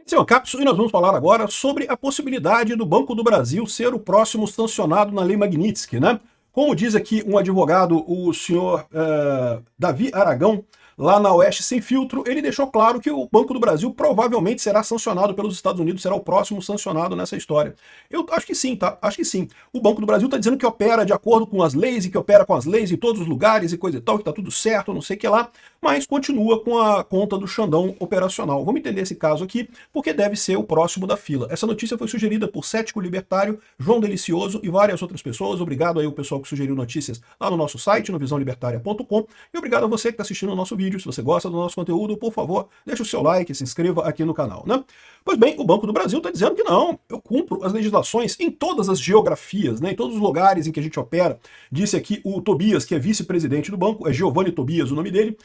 Esse é o Capso e nós vamos falar agora sobre a possibilidade do Banco do Brasil ser o próximo sancionado na Lei Magnitsky, né? Como diz aqui um advogado, o senhor Davi Aragão, lá na Oeste Sem Filtro, ele deixou claro que o Banco do Brasil provavelmente será sancionado pelos Estados Unidos, será o próximo sancionado nessa história. Eu acho que sim, tá? Acho que sim. O Banco do Brasil está dizendo que opera de acordo com as leis e que opera com as leis em todos os lugares e coisa e tal, que tá tudo certo, não sei o que lá, mas continua com a conta do Xandão operacional. Vamos entender esse caso aqui, porque deve ser o próximo da fila. Essa notícia foi sugerida por Cético Libertário, João Delicioso e várias outras pessoas. Obrigado aí ao pessoal que sugeriu notícias lá no nosso site, no visãolibertaria.com, e obrigado a você que está assistindo o nosso vídeo. Se você gosta do nosso conteúdo, por favor, deixe o seu like, se inscreva aqui no canal, né? Pois bem, o Banco do Brasil está dizendo que não, eu cumpro as legislações em todas as geografias, né, em todos os lugares em que a gente opera. Disse aqui o Tobias, que é vice-presidente do banco, é Giovanni Tobias o nome dele,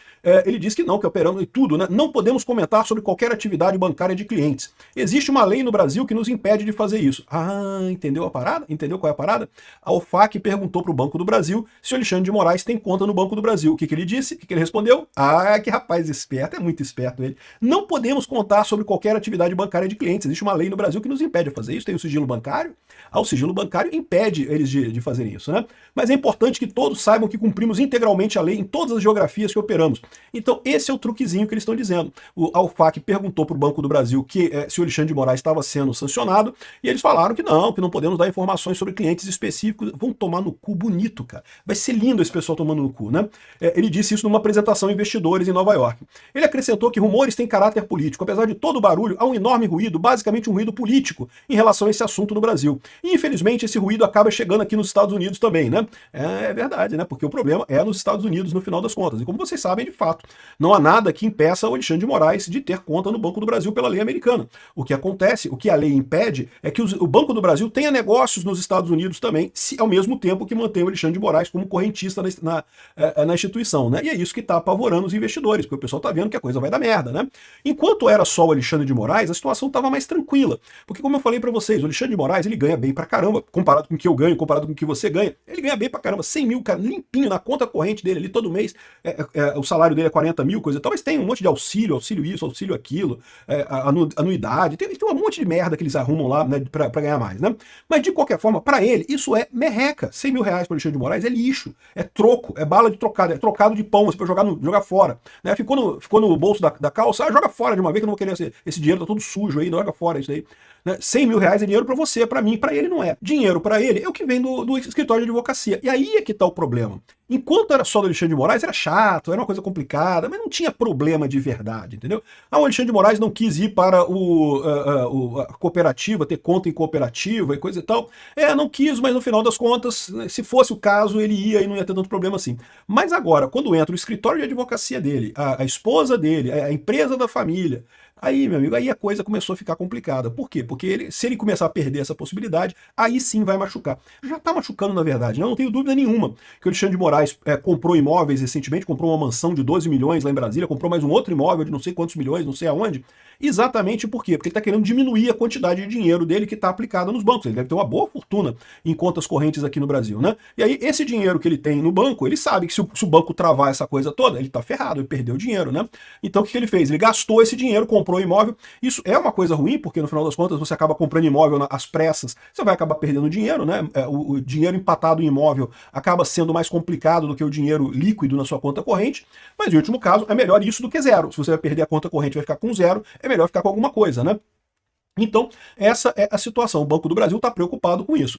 ele disse que não, que operamos em tudo, né? Não podemos comentar sobre qualquer atividade bancária de clientes. Existe uma lei no Brasil que nos impede de fazer isso. Ah, entendeu a parada? Entendeu qual é a parada? A OFAC perguntou para o Banco do Brasil se o Alexandre de Moraes tem conta no Banco do Brasil. O que ele disse? O que ele respondeu? Ah, que rapaz esperto, é muito esperto ele. Não podemos contar sobre qualquer atividade bancária de clientes. Existe uma lei no Brasil que nos impede de fazer isso. Tem o sigilo bancário. O sigilo bancário impede eles de fazerem isso, né? Mas é importante que todos saibam que cumprimos integralmente a lei em todas as geografias que operamos. Então esse é o truquezinho que eles estão dizendo. O OFAC perguntou para o Banco do Brasil se o Alexandre de Moraes estava sendo sancionado, e eles falaram que não podemos dar informações sobre clientes específicos. Vão tomar no cu bonito, cara. Vai ser lindo esse pessoal tomando no cu, né? Ele disse isso numa apresentação a investidores em Nova York. Ele acrescentou que rumores têm caráter político. Apesar de todo o barulho, há um enorme ruído, basicamente um ruído político, em relação a esse assunto no Brasil. E infelizmente esse ruído acaba chegando aqui nos Estados Unidos também, né? É verdade, né? Porque o problema é nos Estados Unidos no final das contas. E como vocês sabem, de fato, não há nada que impeça o Alexandre de Moraes de ter conta no Banco do Brasil pela lei americana. O que acontece, o que a lei impede, é que o Banco do Brasil tenha negócios nos Estados Unidos também, ao mesmo tempo que mantém o Alexandre de Moraes como correntista na instituição, né? E é isso que está apavorando os investidores, porque o pessoal está vendo que a coisa vai dar merda, né? Enquanto era só o Alexandre de Moraes, a situação estava mais tranquila. Porque como eu falei para vocês, o Alexandre de Moraes, ele ganha bem pra caramba, comparado com o que eu ganho, comparado com o que você ganha, ele ganha bem pra caramba, 100 mil, cara, limpinho na conta corrente dele ali todo mês, o salário dele é 40 mil, coisa e tal, mas tem um monte de auxílio isso, auxílio aquilo, anuidade, tem um monte de merda que eles arrumam lá, né, pra ganhar mais, né? Mas de qualquer forma, para ele, isso é merreca. 100 mil reais para o Alexandre de Moraes é lixo, é troco, é bala de trocado, é trocado de pão, para jogar fora, né? Ficou no bolso da calça, joga fora de uma vez que eu não vou querer esse dinheiro, tá todo sujo aí, joga fora isso aí. 100 mil reais é dinheiro para você, para mim, para ele não é. Dinheiro para ele é o que vem do escritório de advocacia. E aí é que tá o problema. Enquanto era só do Alexandre de Moraes, era chato, era uma coisa complicada, mas não tinha problema de verdade, entendeu? O Alexandre de Moraes não quis ir para a cooperativa, ter conta em cooperativa e coisa e tal. Não quis, mas no final das contas, se fosse o caso, ele ia e não ia ter tanto problema assim. Mas agora, quando entra o escritório de advocacia dele, a esposa dele, a empresa da família, aí, meu amigo, aí a coisa começou a ficar complicada. Por quê? Porque se ele começar a perder essa possibilidade, aí sim vai machucar. Já está machucando, na verdade, né? Eu não tenho dúvida nenhuma que o Alexandre de Moraes comprou imóveis recentemente, comprou uma mansão de 12 milhões lá em Brasília, comprou mais um outro imóvel de não sei quantos milhões, não sei aonde. Exatamente por quê? Porque ele está querendo diminuir a quantidade de dinheiro dele que está aplicada nos bancos. Ele deve ter uma boa fortuna em contas correntes aqui no Brasil, né? E aí, esse dinheiro que ele tem no banco, ele sabe que se o banco travar essa coisa toda, ele está ferrado, ele perdeu o dinheiro, né? Então, o que ele fez? Ele gastou esse dinheiro, comprou imóvel. Isso é uma coisa ruim, porque no final das contas você acaba comprando imóvel às pressas, você vai acabar perdendo dinheiro, né? O dinheiro empatado em imóvel acaba sendo mais complicado do que o dinheiro líquido na sua conta corrente, mas em último caso é melhor isso do que zero. Se você vai perder a conta corrente e vai ficar com zero, é melhor ficar com alguma coisa, né? Então, essa é a situação. O Banco do Brasil está preocupado com isso.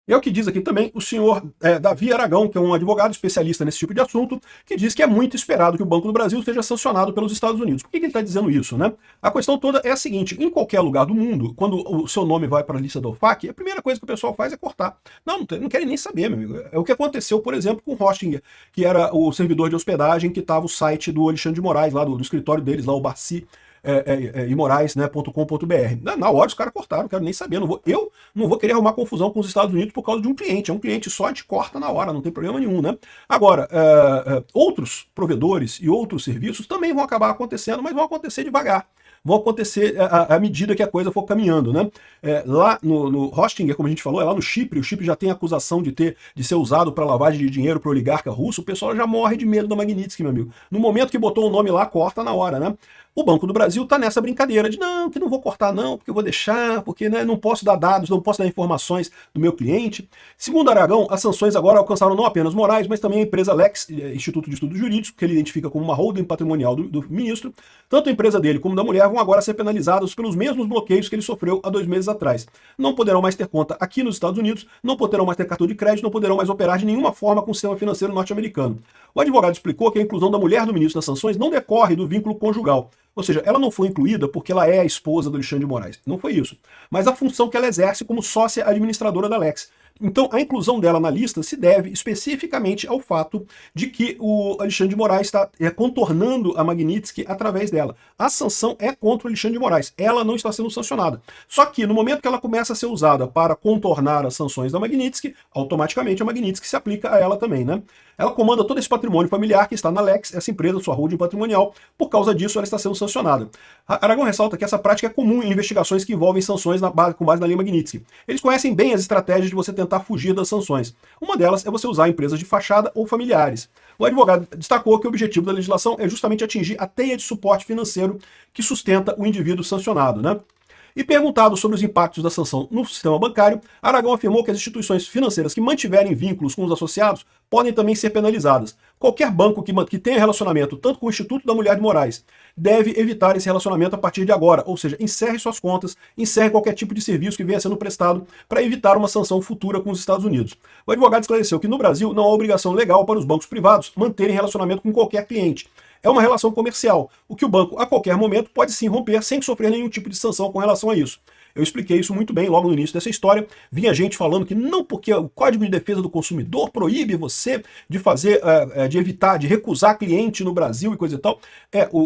É o que diz aqui também o senhor Davi Aragão, que é um advogado especialista nesse tipo de assunto, que diz que é muito esperado que o Banco do Brasil seja sancionado pelos Estados Unidos. Por que ele está dizendo isso, né? A questão toda é a seguinte: em qualquer lugar do mundo, quando o seu nome vai para a lista da OFAC, a primeira coisa que o pessoal faz é cortar. Não querem nem saber, meu amigo. É o que aconteceu, por exemplo, com o Hostinger, que era o servidor de hospedagem que estava o site do Alexandre de Moraes, lá do escritório deles, lá o Barci, imorais, né, .com.br. Na hora os caras cortaram, não quero nem saber. Eu não vou querer arrumar confusão com os Estados Unidos por causa de um cliente. É um cliente só, a gente corta na hora, não tem problema nenhum, né? Agora, outros provedores e outros serviços também vão acabar acontecendo, mas vão acontecer devagar. Vão acontecer à medida que a coisa for caminhando, né? Lá no Hostinger, como a gente falou, é lá no Chipre. O Chipre já tem acusação de ser usado para lavagem de dinheiro para o oligarca russo. O pessoal já morre de medo da Magnitsky, meu amigo. No momento que botou o nome lá, corta na hora, né? O Banco do Brasil está nessa brincadeira de não, que não vou cortar não, porque eu vou deixar, porque né, não posso dar dados, não posso dar informações do meu cliente. Segundo Aragão, as sanções agora alcançaram não apenas Moraes, mas também a empresa Lex, Instituto de Estudos Jurídicos, que ele identifica como uma holding patrimonial do ministro. Tanto a empresa dele como da mulher vão agora ser penalizados pelos mesmos bloqueios que ele sofreu há 2 meses atrás. Não poderão mais ter conta aqui nos Estados Unidos, não poderão mais ter cartão de crédito, não poderão mais operar de nenhuma forma com o sistema financeiro norte-americano. O advogado explicou que a inclusão da mulher no ministro das sanções não decorre do vínculo conjugal. Ou seja, ela não foi incluída porque ela é a esposa do Alexandre de Moraes. Não foi isso. Mas a função que ela exerce como sócia administradora da Lex. Então, a inclusão dela na lista se deve especificamente ao fato de que o Alexandre de Moraes está contornando a Magnitsky através dela. A sanção é contra o Alexandre de Moraes. Ela não está sendo sancionada. Só que, no momento que ela começa a ser usada para contornar as sanções da Magnitsky, automaticamente a Magnitsky se aplica a ela também, né? Ela comanda todo esse patrimônio familiar que está na Lex, essa empresa, sua holding patrimonial. Por causa disso, ela está sendo sancionada. Aragão ressalta que essa prática é comum em investigações que envolvem sanções com base na lei Magnitsky. Eles conhecem bem as estratégias de você tentar fugir das sanções. Uma delas é você usar empresas de fachada ou familiares. O advogado destacou que o objetivo da legislação é justamente atingir a teia de suporte financeiro que sustenta o indivíduo sancionado, né? E perguntado sobre os impactos da sanção no sistema bancário, Aragão afirmou que as instituições financeiras que mantiverem vínculos com os associados podem também ser penalizadas. Qualquer banco que tenha relacionamento tanto com o Instituto da Mulher de Moraes deve evitar esse relacionamento a partir de agora, ou seja, encerre suas contas, encerre qualquer tipo de serviço que venha sendo prestado para evitar uma sanção futura com os Estados Unidos. O advogado esclareceu que no Brasil não há obrigação legal para os bancos privados manterem relacionamento com qualquer cliente. É uma relação comercial, o que o banco, a qualquer momento, pode sim romper sem sofrer nenhum tipo de sanção com relação a isso. Eu expliquei isso muito bem logo no início dessa história. Vinha gente falando que não, porque o Código de Defesa do Consumidor proíbe você de fazer, de evitar, de recusar cliente no Brasil e coisa e tal.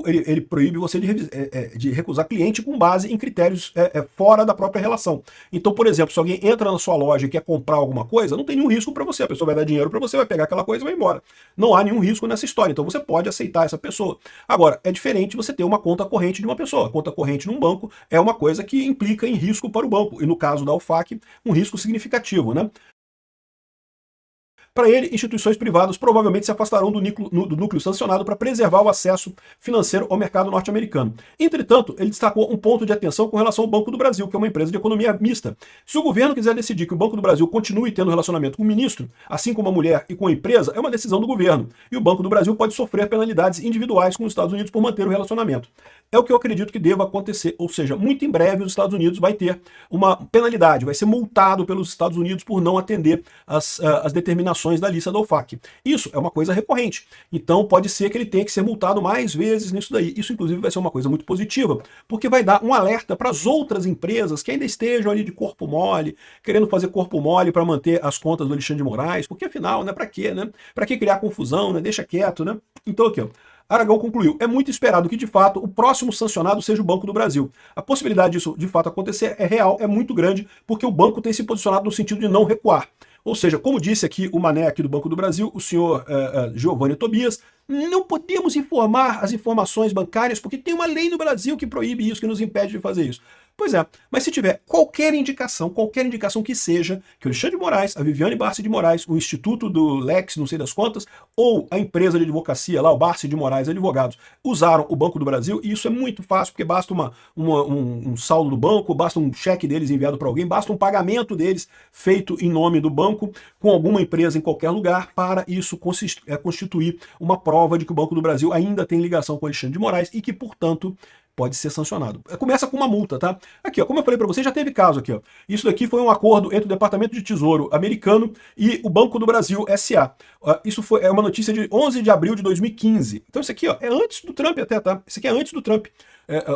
Ele proíbe você de recusar cliente com base em critérios fora da própria relação. Então, por exemplo, se alguém entra na sua loja e quer comprar alguma coisa, não tem nenhum risco para você. A pessoa vai dar dinheiro para você, vai pegar aquela coisa e vai embora. Não há nenhum risco nessa história. Então você pode aceitar essa pessoa. Agora, é diferente você ter uma conta corrente de uma pessoa. A conta corrente num banco é uma coisa que implica em risco para o banco, e no caso da UFAC, um risco significativo, né? Para ele, instituições privadas provavelmente se afastarão do núcleo sancionado para preservar o acesso financeiro ao mercado norte-americano. Entretanto, ele destacou um ponto de atenção com relação ao Banco do Brasil, que é uma empresa de economia mista. Se o governo quiser decidir que o Banco do Brasil continue tendo relacionamento com o ministro, assim como a mulher e com a empresa, é uma decisão do governo. E o Banco do Brasil pode sofrer penalidades individuais com os Estados Unidos por manter o relacionamento. É o que eu acredito que deva acontecer, ou seja, muito em breve os Estados Unidos vai ter uma penalidade, vai ser multado pelos Estados Unidos por não atender as determinações da lista da OFAC. Isso é uma coisa recorrente. Então pode ser que ele tenha que ser multado mais vezes nisso daí. Isso inclusive vai ser uma coisa muito positiva, porque vai dar um alerta para as outras empresas que ainda estejam ali de corpo mole, querendo fazer corpo mole para manter as contas do Alexandre de Moraes, porque afinal, né, para quê, né? Para que criar confusão, né? Deixa quieto, né? Então aqui, ó. Aragão concluiu, é muito esperado que, de fato, o próximo sancionado seja o Banco do Brasil. A possibilidade disso, de fato, acontecer é real, é muito grande, porque o banco tem se posicionado no sentido de não recuar. Ou seja, como disse aqui o mané aqui do Banco do Brasil, o senhor Giovanni Tobias, não podemos informar as informações bancárias porque tem uma lei no Brasil que proíbe isso, que nos impede de fazer isso. Pois é, mas se tiver qualquer indicação que seja, que o Alexandre de Moraes, a Viviane Barsi de Moraes, o Instituto do Lex, não sei das contas, ou a empresa de advocacia lá, o Barsi de Moraes Advogados, usaram o Banco do Brasil, e isso é muito fácil, porque basta um saldo do banco, basta um cheque deles enviado para alguém, basta um pagamento deles feito em nome do banco, com alguma empresa em qualquer lugar, para isso constituir uma prova de que o Banco do Brasil ainda tem ligação com o Alexandre de Moraes e que, portanto, pode ser sancionado. Começa com uma multa, tá? Aqui, ó, como eu falei para você, já teve caso aqui, ó. Isso daqui foi um acordo entre o Departamento de Tesouro americano e o Banco do Brasil S.A. Isso é uma notícia de 11 de abril de 2015. Então isso aqui, ó, é antes do Trump até, tá? Isso aqui é antes do Trump.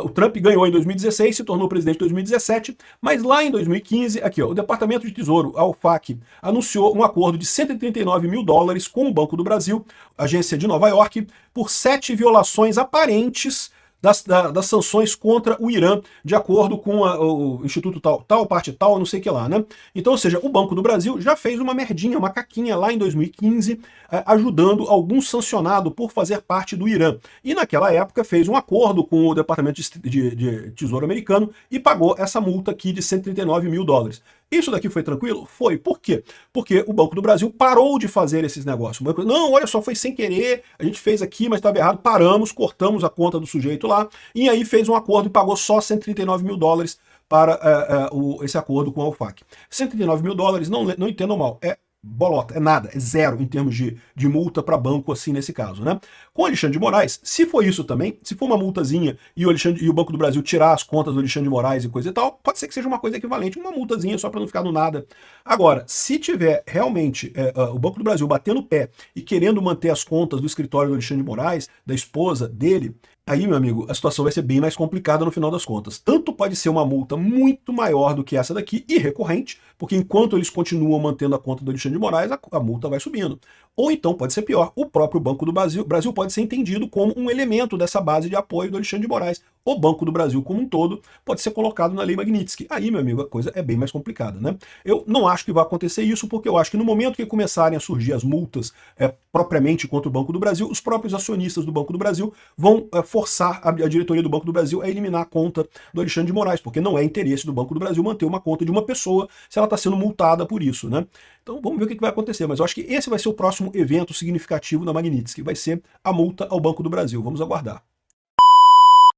O Trump ganhou em 2016, se tornou presidente em 2017, mas lá em 2015, aqui, ó, o Departamento de Tesouro, a OFAC, anunciou um acordo de 139 mil dólares com o Banco do Brasil, agência de Nova York, por 7 violações aparentes das sanções contra o Irã, de acordo com o Instituto tal, parte tal, não sei o que lá, né? Então, ou seja, o Banco do Brasil já fez uma merdinha, uma caquinha lá em 2015, ajudando algum sancionado por fazer parte do Irã. E naquela época fez um acordo com o Departamento de Tesouro americano e pagou essa multa aqui de 139 mil dólares. Isso daqui foi tranquilo? Foi. Por quê? Porque o Banco do Brasil parou de fazer esses negócios. O banco, não, olha só, foi sem querer, a gente fez aqui, mas estava errado, paramos, cortamos a conta do sujeito lá, e aí fez um acordo e pagou só 139 mil dólares para esse acordo com a UFAC. 139 mil dólares, não entendam mal, é bolota, é nada, é zero em termos de multa para banco, assim, nesse caso, né? Com o Alexandre de Moraes, se for isso também, se for uma multazinha e o Banco do Brasil tirar as contas do Alexandre de Moraes e coisa e tal, pode ser que seja uma coisa equivalente, uma multazinha só para não ficar no nada. Agora, se tiver realmente o Banco do Brasil batendo o pé e querendo manter as contas do escritório do Alexandre de Moraes, da esposa dele, aí, meu amigo, a situação vai ser bem mais complicada no final das contas. Tanto pode ser uma multa muito maior do que essa daqui e recorrente, porque enquanto eles continuam mantendo a conta do Alexandre de Moraes, a multa vai subindo. Ou então pode ser pior, o próprio Banco do Brasil pode ser entendido como um elemento dessa base de apoio do Alexandre de Moraes. O Banco do Brasil como um todo pode ser colocado na Lei Magnitsky. Aí, meu amigo, a coisa é bem mais complicada, né? Eu não acho que vai acontecer isso, porque eu acho que no momento que começarem a surgir as multas propriamente contra o Banco do Brasil, os próprios acionistas do Banco do Brasil vão forçar a diretoria do Banco do Brasil a eliminar a conta do Alexandre de Moraes, porque não é interesse do Banco do Brasil manter uma conta de uma pessoa se ela está sendo multada por isso, né? Então vamos ver o que vai acontecer, mas eu acho que esse vai ser o próximo evento significativo da Magnitsky, vai ser a multa ao Banco do Brasil. Vamos aguardar.